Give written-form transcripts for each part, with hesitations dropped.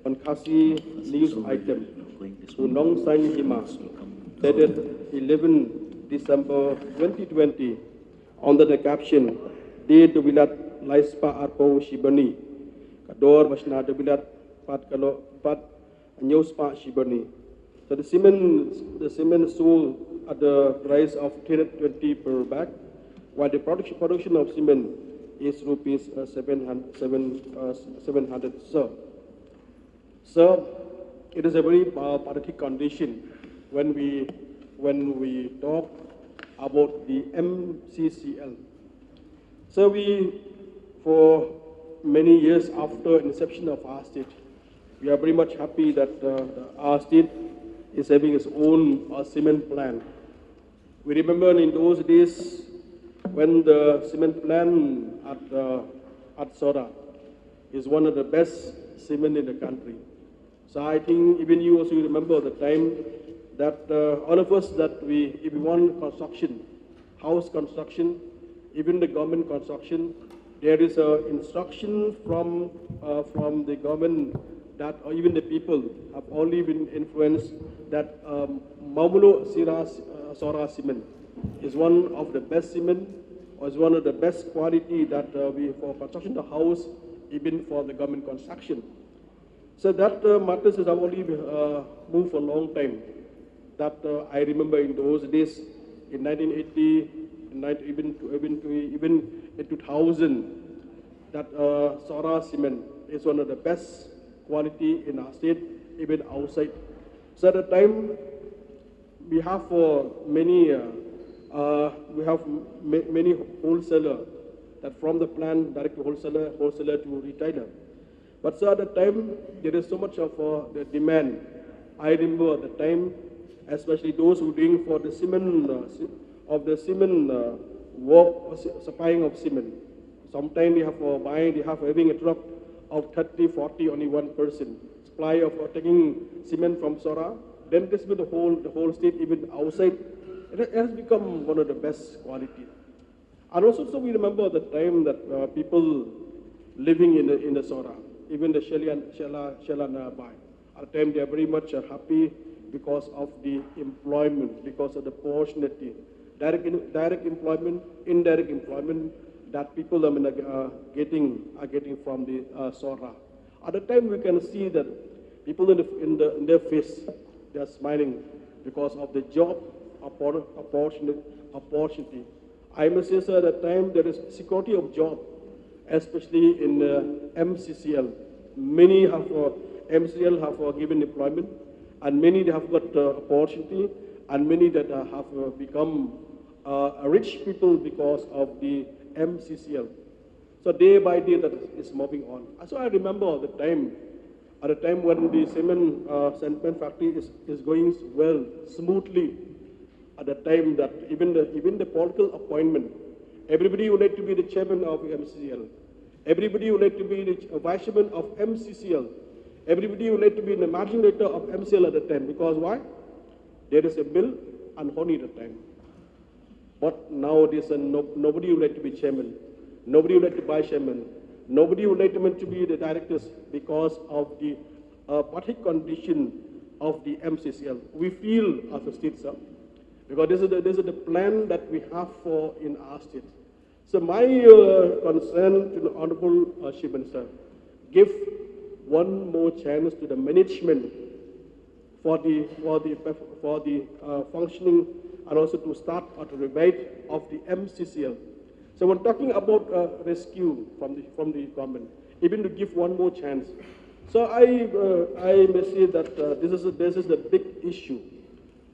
on Khasi news item Unong Sain Hima, dated 11 December 2020, under the caption De Dubilat Laispa Arpo Shibani, Kador Bashna Dubilat Pat Kalo Pat Nyospa Shibani. So the cement sold at the price of 320 per bag, while the production of cement is rupees 700. So it is a very pathetic condition when we talk about the MCCL. So for many years after inception of our state, we are very much happy that our state is having its own cement plant. We remember in those days when the cement plant at Sora is one of the best cement in the country. So I think even you also remember the time that all of us that if we want construction, house construction, even the government construction, there is an instruction from the government that or even the people have only been influenced that Mamulo Sora cement is one of the best cement or is one of the best quality that we for construction the house, even for the government construction. So that matters has only moved for a long time. That I remember in those days, in 1980, even in 2000, that Sora cement is one of the best quality in our state, even outside. So at the time, we have many wholesaler that from the plant direct to wholesaler to retailer. But so at the time, there is so much of the demand. I remember at the time, especially those who doing for the cement, work, supplying of cement. Sometimes they have having a truck of 30, 40, only one person. Supply of taking cement from Sora, then this with the whole state, even outside, it has become one of the best quality. And also, so we remember the time that people living in the Sora, even the Shela nearby. At the time, they are very much happy because of the employment, because of the opportunity, direct employment, indirect employment that people are getting from the Sora. At the time, we can see that people in their face, they are smiling because of the job opportunity. I must say, sir, at the time there is security of job, especially in MCCL. Many have MCL have given employment, and many have got opportunity, and many that have become rich people because of the MCCL. So day by day that is moving on. So I remember at the time when the cement factory is going well, smoothly, at the time that even the political appointment, everybody would like to be the chairman of MCCL. Everybody would like to be the vice chairman of MCCL. Everybody would like to be the managing director of MCL at the time. Because why? There is a bill and honey at the time. But nowadays, nobody would like to be chairman. Nobody would like to be vice chairman. Nobody would like to be the directors because of the particular condition of the MCCL. We feel as a state, sir, because this is the plan that we have for in our state. So my concern to the Honorable Chief Minister, give one more chance to the management for the functioning and also to start at the rebate of the MCCL. So when talking about rescue from the government, even to give one more chance. So I may say that this is the big issue.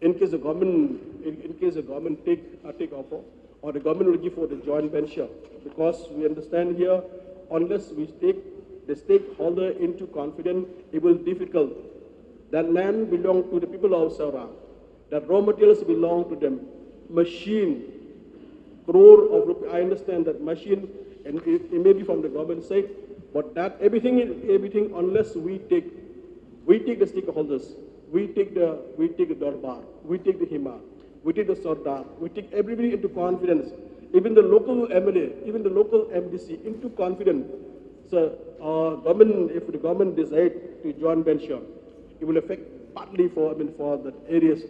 In case the government take offer, or the government will give for the joint venture, because we understand here, unless we take the stakeholder into confidence, it will be difficult. That land belongs to the people of Sora. That raw materials belong to them. Machine, crore of rupees. I understand that machine, and it may be from the government side, but that everything unless we take the stakeholders, we take the Darbar, we take the Hima, we take the Sardar, we take everybody into confidence, even the local MLA, even the local MDC into confidence. So, government, if the government decide to join venture, it will affect partly for, for the areas.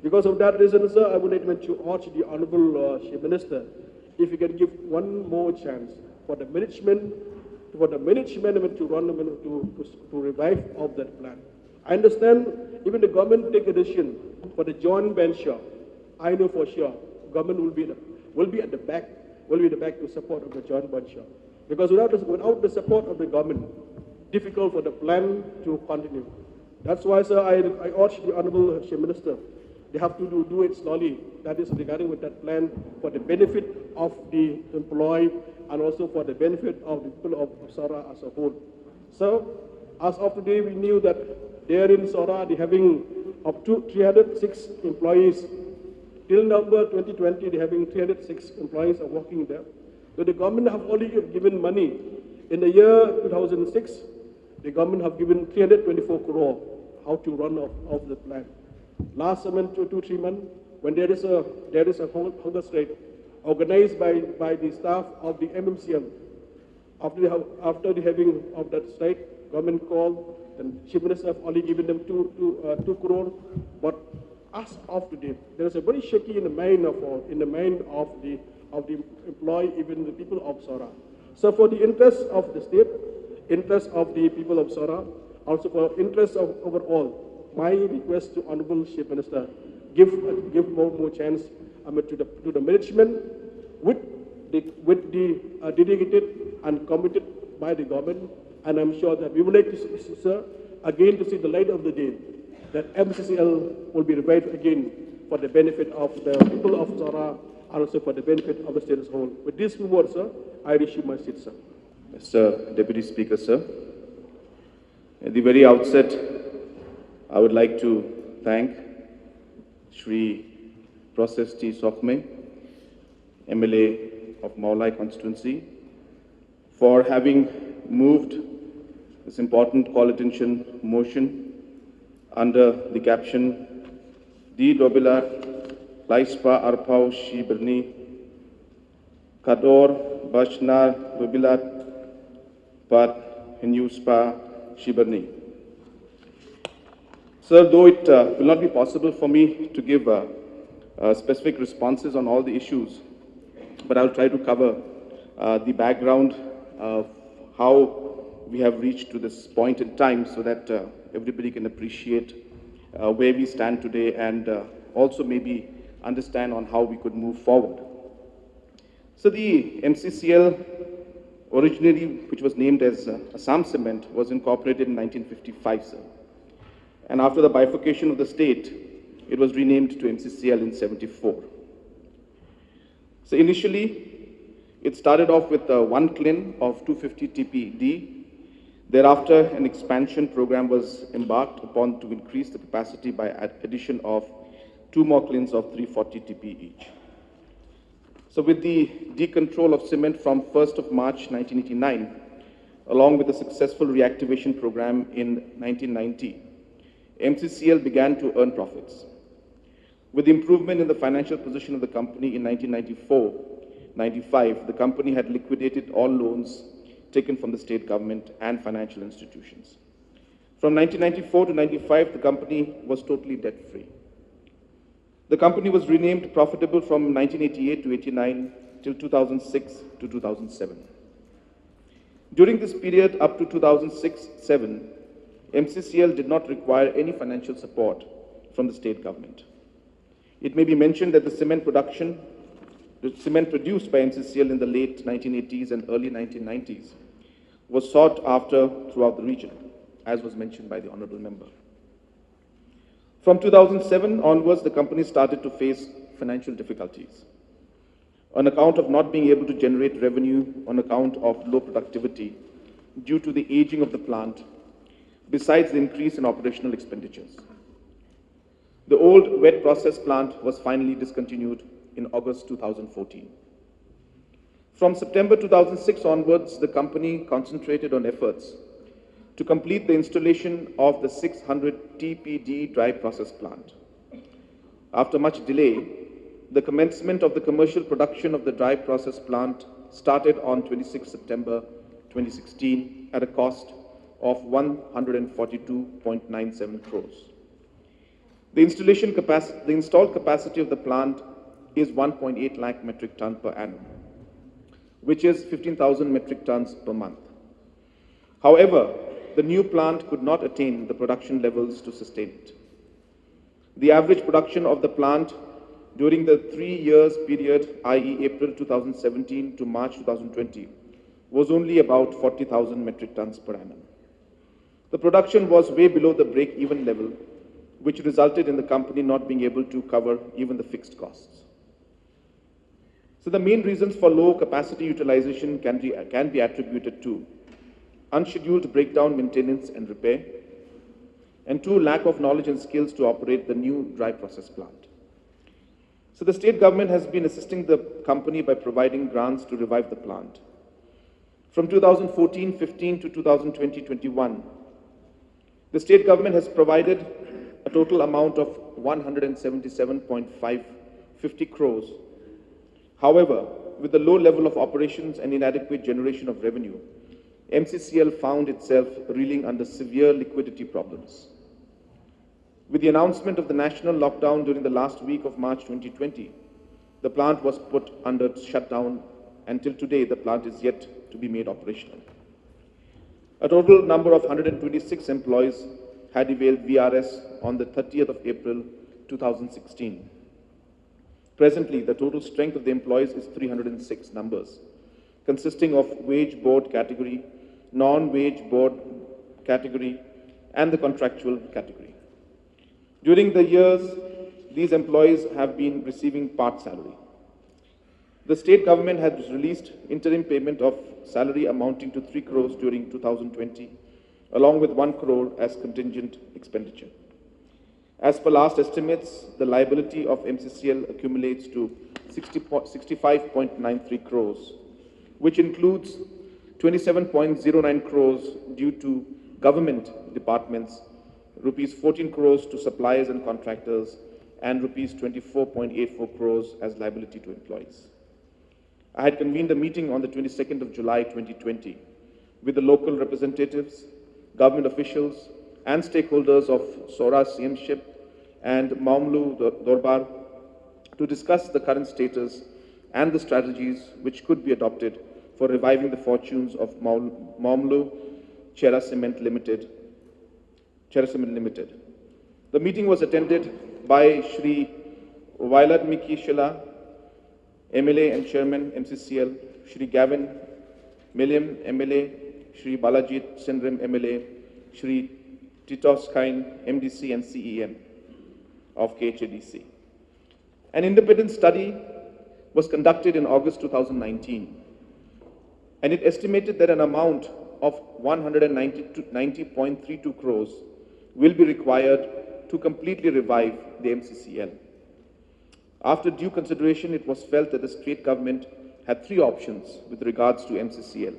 Because of that reason, sir, I would like to urge the Honorable Chief Minister, if you can give one more chance for the management to run, to revive of that plan. I understand even the government take a decision for the joint venture. I know for sure government will be at the back, to support of the joint venture. Because without the support of the government, difficult for the plan to continue. That's why, sir, I urge the Honorable Chief Minister, they have to do it slowly. That is regarding with that plan for the benefit of the employee and also for the benefit of the people of Sora as a whole. So, as of today, we knew that there in Sora, they're having up to 306 employees. Till November 2020, they're having 306 employees are working there. So the government have only given money. In the year 2006, the government have given 324 crore how to run off the plan. Last 2-3 months, when there is a hunger strike organized by the staff of the MMCL, after the having of that strike, government called, and Chief Minister have only given them 2 crore. But as of today, there is a very shaky in the mind of the employee, even the people of Sora. So for the interest of the state, interest of the people of Sora, also for interest of overall, my request to Honorable Chief Minister, give more chance to the management with the dedicated and committed by the government, and I'm sure that we would like to see, sir, again to see the light of the day, that MCCL will be revived again for the benefit of the people of Sora and also for the benefit of the state as a whole. With these few words, sir, I resume my seat, sir. Mr. Deputy Speaker, sir, at the very outset, I would like to thank Shri Process T. Sokme, MLA of Maulai constituency, for having moved this important call attention motion under the caption Di Dobilar Laispa Arpau Shiberni Kador Bashnar Dobilat Pat Hinyuspa Shiberni. Sir, though it will not be possible for me to give specific responses on all the issues, but I'll try to cover the background of how we have reached to this point in time so that everybody can appreciate where we stand today and also maybe understand on how we could move forward. So the MCCL, originally which was named as Assam Cement, was incorporated in 1955, sir. And after the bifurcation of the state, it was renamed to MCCL in 74. So initially, it started off with one CLIN of 250 TPD. Thereafter, an expansion program was embarked upon to increase the capacity by addition of 2 more CLINs of 340 TP each. So with the decontrol of cement from 1st of March 1989, along with the successful reactivation program in 1990, MCCL began to earn profits. With the improvement in the financial position of the company in 1994-95, the company had liquidated all loans taken from the state government and financial institutions. From 1994 to 95, the company was totally debt-free. The company was renamed profitable from 1988 to 89 till 2006 to 2007. During this period up to 2006-07, MCCL did not require any financial support from the state government. It may be mentioned that the cement produced by MCCL in the late 1980s and early 1990s was sought after throughout the region, as was mentioned by the Honorable Member. From 2007 onwards, the company started to face financial difficulties on account of not being able to generate revenue on account of low productivity due to the aging of the plant, besides the increase in operational expenditures. The old wet process plant was finally discontinued in August 2014. From September 2006 onwards, the company concentrated on efforts to complete the installation of the 600 TPD dry process plant. After much delay, the commencement of the commercial production of the dry process plant started on 26 September 2016 at a cost of 142.97 crores. The installed capacity of the plant is 1.8 lakh metric ton per annum, which is 15,000 metric tons per month. However, the new plant could not attain the production levels to sustain it. The average production of the plant during the 3 years period, i.e. April 2017 to March 2020, was only about 40,000 metric tons per annum. The production was way below the break-even level, which resulted in the company not being able to cover even the fixed costs. So the main reasons for low capacity utilization can be attributed to unscheduled breakdown, maintenance and repair, and 2, lack of knowledge and skills to operate the new dry process plant. So the state government has been assisting the company by providing grants to revive the plant. From 2014-15 to 2020-21, the state government has provided a total amount of 177.550 crores. However, with the low level of operations and inadequate generation of revenue, MCCL found itself reeling under severe liquidity problems. With the announcement of the national lockdown during the last week of March 2020, the plant was put under shutdown. Until today, the plant is yet to be made operational. A total number of 126 employees had availed VRS on the 30th of April 2016. Presently, the total strength of the employees is 306 numbers, consisting of wage board category, non-wage board category, and the contractual category. During the years, these employees have been receiving part salary. The state government has released interim payment of salary amounting to 3 crores during 2020, along with 1 crore as contingent expenditure. As per last estimates, the liability of MCCL accumulates to 65.93 crores, which includes 27.09 crores due to government departments, rupees 14 crores to suppliers and contractors, and rupees 24.84 crores as liability to employees. I had convened a meeting on the 22nd of July 2020 with the local representatives, government officials, and stakeholders of Sora CMship and Maumlu Dorbar to discuss the current status and the strategies which could be adopted for reviving the fortunes of Maumlu Chera Cement Limited. The meeting was attended by Shri Vailadmiki Shila, MLA and Chairman MCCL, Shri Gavin Milliam MLA, Shri Balajit Sindrim MLA, Shri Titos Kain MDC and CEM of KHADC. An independent study was conducted in August 2019, and it estimated that an amount of 190.32 crores will be required to completely revive the MCCL. After due consideration, it was felt that the state government had 3 options with regards to MCCL.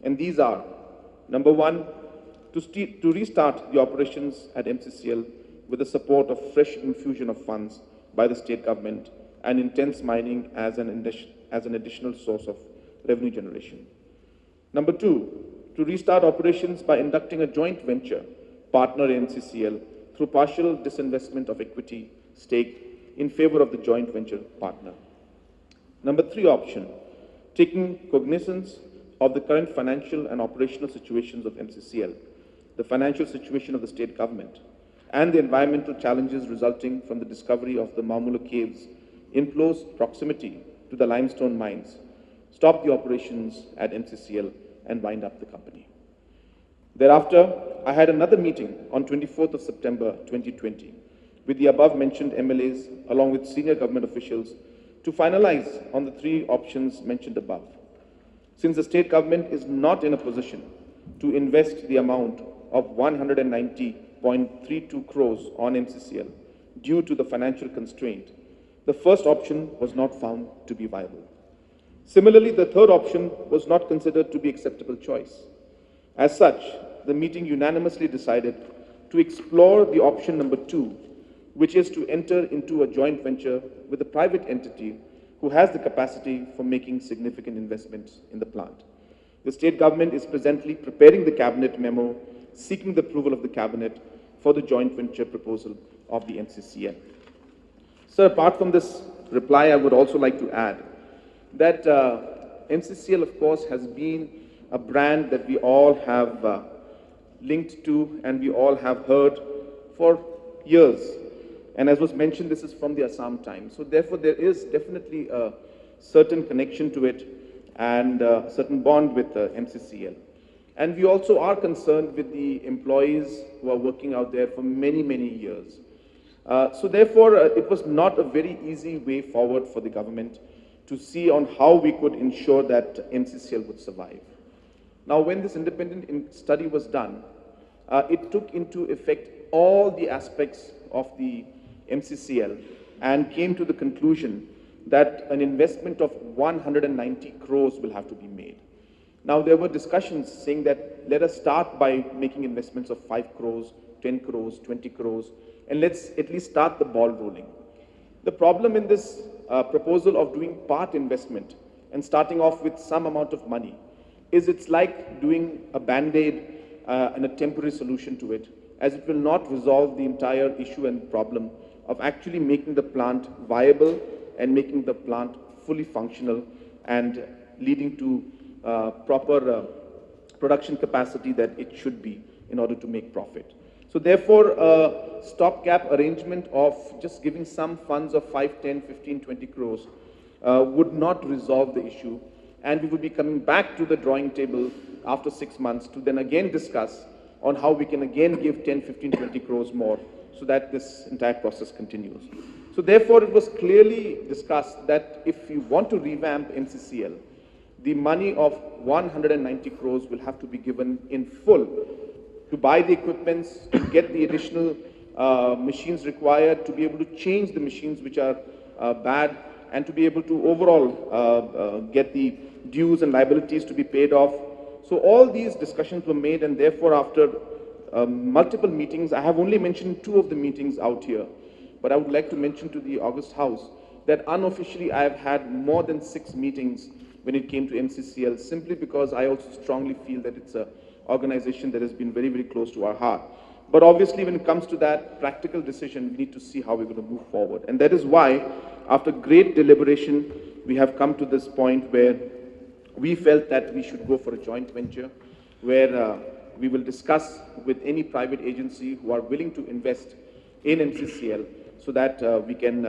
And these are, number 1, to restart the operations at MCCL with the support of fresh infusion of funds by the state government and intense mining as an additional source of revenue generation. Number 2, to restart operations by inducting a joint venture partner in MCCL through partial disinvestment of equity stake in favor of the joint venture partner. Number 3 option, taking cognizance of the current financial and operational situations of MCCL, the financial situation of the state government, and the environmental challenges resulting from the discovery of the Maumlu caves in close proximity to the limestone mines, stop the operations at MCCL and wind up the company. Thereafter, I had another meeting on 24th of September 2020 with the above-mentioned MLAs along with senior government officials to finalize on the 3 options mentioned above. Since the state government is not in a position to invest the amount of 190.32 crores on MCCL due to the financial constraint, the first option was not found to be viable. Similarly, the third option was not considered to be acceptable choice. As such, the meeting unanimously decided to explore the option number 2, which is to enter into a joint venture with a private entity who has the capacity for making significant investments in the plant. The state government is presently preparing the cabinet memo, seeking the approval of the cabinet for the joint venture proposal of the MCCL. Sir, apart from this reply, I would also like to add that MCCL, of course, has been a brand that we all have linked to and we all have heard for years. And as was mentioned, this is from the Assam Times. So therefore, there is definitely a certain connection to it and a certain bond with MCCL. And we also are concerned with the employees who are working out there for many, many years. So therefore, it was not a very easy way forward for the government to see on how we could ensure that MCCL would survive. Now, when this independent study was done, it took into effect all the aspects of the MCCL and came to the conclusion that an investment of 190 crores will have to be made. Now, there were discussions saying that let us start by making investments of 5 crores, 10 crores, 20 crores, and let's at least start the ball rolling. The problem in this proposal of doing part investment and starting off with some amount of money is it's like doing a band-aid and a temporary solution to it, as it will not resolve the entire issue and problem of actually making the plant viable and making the plant fully functional and leading to proper production capacity that it should be in order to make profit. So therefore, a stopgap arrangement of just giving some funds of 5, 10, 15, 20 crores would not resolve the issue. And we would be coming back to the drawing table after 6 months to then again discuss on how we can again give 10, 15, 20 crores more so that this entire process continues. So therefore, it was clearly discussed that if we want to revamp MCCL, the money of 190 crores will have to be given in full to buy the equipments, to get the additional machines required, to be able to change the machines which are bad, and to be able to overall get the dues and liabilities to be paid off. So all these discussions were made, and therefore after multiple meetings, I have only mentioned 2 of the meetings out here, but I would like to mention to the August House that unofficially I have had more than 6 meetings when it came to MCCL, simply because I also strongly feel that it's an organization that has been very, very close to our heart. But obviously, when it comes to that practical decision, we need to see how we're going to move forward. And that is why, after great deliberation, we have come to this point where we felt that we should go for a joint venture, where we will discuss with any private agency who are willing to invest in MCCL so that we can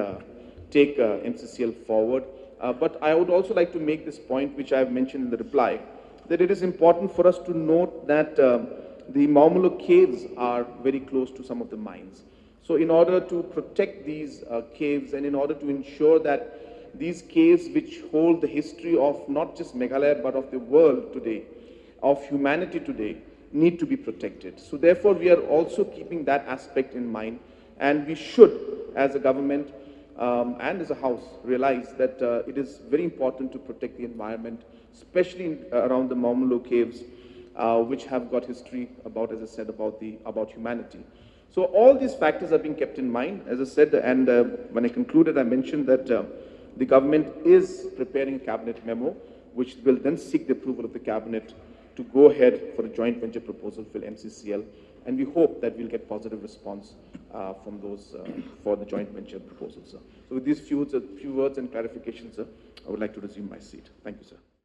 take MCCL forward. But I would also like to make this point, which I have mentioned in the reply, that it is important for us to note that the Maumulo caves are very close to some of the mines. So in order to protect these caves and in order to ensure that these caves, which hold the history of not just Meghalaya but of the world today, of humanity today, need to be protected. So therefore, we are also keeping that aspect in mind, and we should, as a government and as a house, realize that it is very important to protect the environment, especially around the Maumulo caves, which have got history about, as I said, about humanity. So all these factors are being kept in mind, as I said, and when I concluded, I mentioned that the government is preparing a cabinet memo, which will then seek the approval of the cabinet to go ahead for a joint venture proposal for MCCL, and we hope that we'll get positive response from those for the joint venture proposal, sir. So with these few words and clarifications, sir, I would like to resume my seat. Thank you, sir.